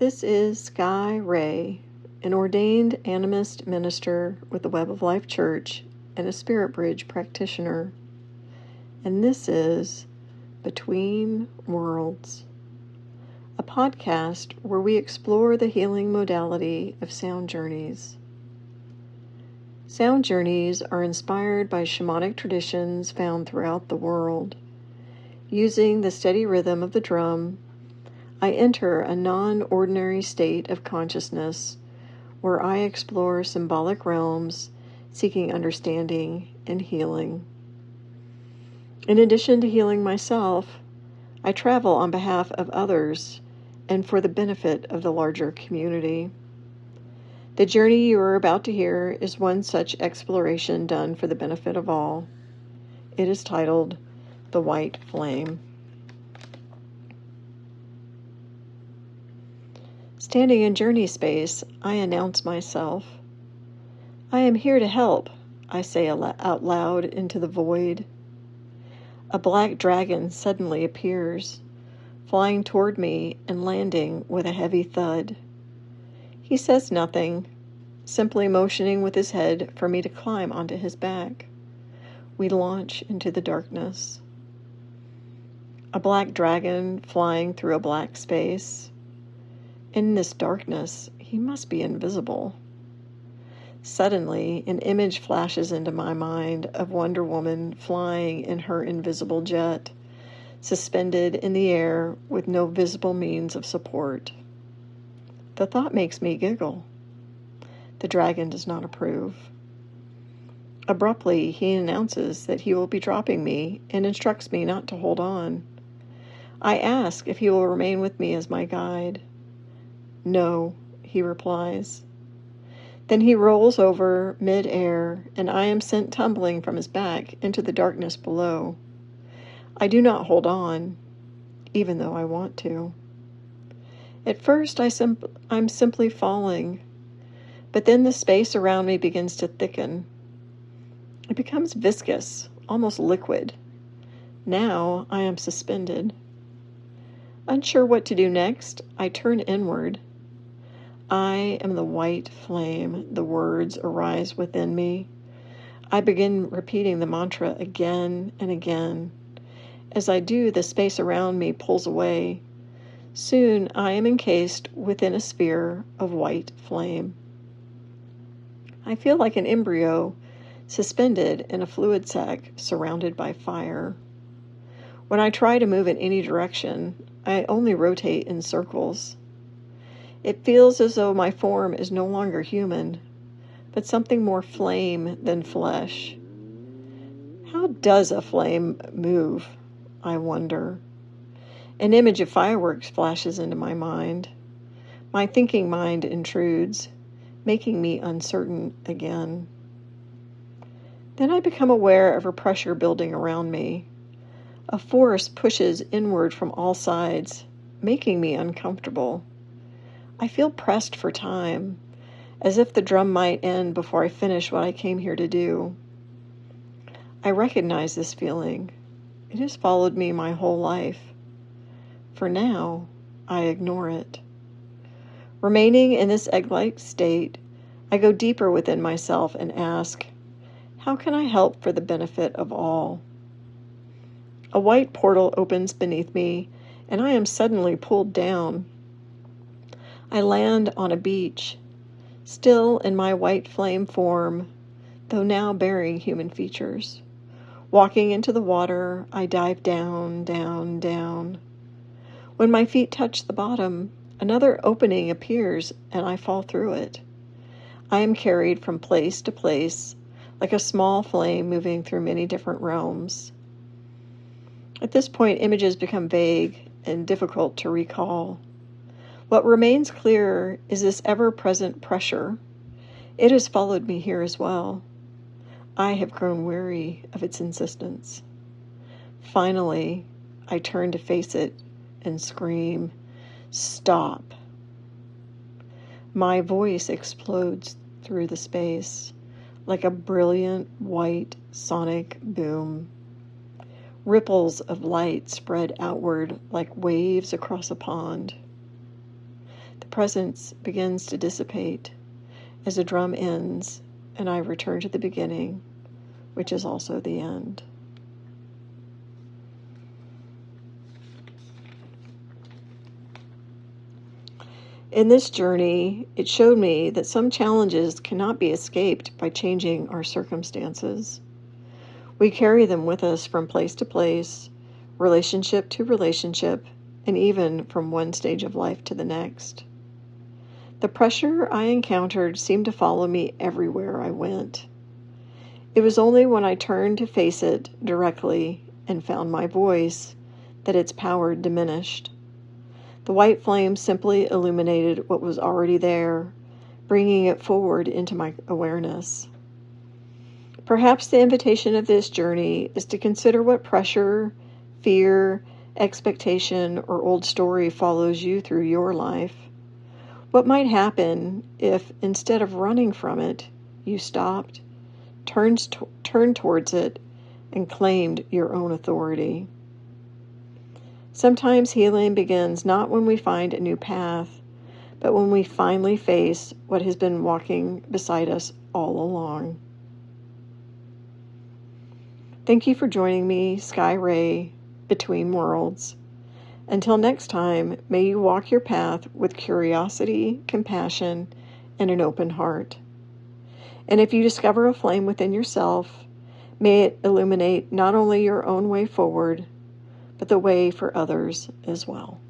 This is Sky Rey, an ordained animist minister with the Web of Life Church and a Spirit Bridge practitioner. And this is Between Worlds, a podcast where we explore the healing modality of sound journeys. Sound journeys are inspired by shamanic traditions found throughout the world. Using the steady rhythm of the drum, I enter a non-ordinary state of consciousness where I explore symbolic realms, seeking understanding and healing. In addition to healing myself, I travel on behalf of others and for the benefit of the larger community. The journey you are about to hear is one such exploration done for the benefit of all. It is titled The White Flame. Standing in journey space, I announce myself. I am here to help, I say out loud into the void. A black dragon suddenly appears, flying toward me and landing with a heavy thud. He says nothing, simply motioning with his head for me to climb onto his back. We launch into the darkness. A black dragon flying through a black space. In this darkness, he must be invisible. Suddenly, an image flashes into my mind of Wonder Woman flying in her invisible jet, suspended in the air with no visible means of support. The thought makes me giggle. The dragon does not approve. Abruptly, he announces that he will be dropping me and instructs me not to hold on. I ask if he will remain with me as my guide. No, he replies. Then he rolls over mid-air, and I am sent tumbling from his back into the darkness below. I do not hold on, even though I want to. At first, I'm simply falling, but then the space around me begins to thicken. It becomes viscous, almost liquid. Now I am suspended. Unsure what to do next, I turn inward. I am the white flame, the words arise within me. I begin repeating the mantra again and again. As I do, the space around me pulls away. Soon I am encased within a sphere of white flame. I feel like an embryo suspended in a fluid sac surrounded by fire. When I try to move in any direction, I only rotate in circles. It feels as though my form is no longer human, but something more flame than flesh. How does a flame move, I wonder? An image of fireworks flashes into my mind. My thinking mind intrudes, making me uncertain again. Then I become aware of a pressure building around me. A force pushes inward from all sides, making me uncomfortable. I feel pressed for time, as if the drum might end before I finish what I came here to do. I recognize this feeling. It has followed me my whole life. For now, I ignore it. Remaining in this egg-like state, I go deeper within myself and ask, how can I help for the benefit of all? A white portal opens beneath me, and I am suddenly pulled down. I land on a beach, still in my white flame form, though now bearing human features. Walking into the water, I dive down, down, down. When my feet touch the bottom, another opening appears and I fall through it. I am carried from place to place, like a small flame moving through many different realms. At this point, images become vague and difficult to recall. What remains clear is this ever-present pressure. It has followed me here as well. I have grown weary of its insistence. Finally, I turn to face it and scream, "Stop!" My voice explodes through the space like a brilliant white sonic boom. Ripples of light spread outward like waves across a pond. presence begins to dissipate as the drum ends and I return to the beginning, which is also the end. In this journey, it showed me that some challenges cannot be escaped by changing our circumstances. We carry them with us from place to place, relationship to relationship, and even from one stage of life to the next. The pressure I encountered seemed to follow me everywhere I went. It was only when I turned to face it directly and found my voice that its power diminished. The white flame simply illuminated what was already there, bringing it forward into my awareness. Perhaps the invitation of this journey is to consider what pressure, fear, expectation, or old story follows you through your life. What might happen if, instead of running from it, you stopped, turned towards it, and claimed your own authority? Sometimes healing begins not when we find a new path, but when we finally face what has been walking beside us all along. Thank you for joining me, Sky Rey, Between Worlds. Until next time, may you walk your path with curiosity, compassion, and an open heart. And if you discover a flame within yourself, may it illuminate not only your own way forward, but the way for others as well.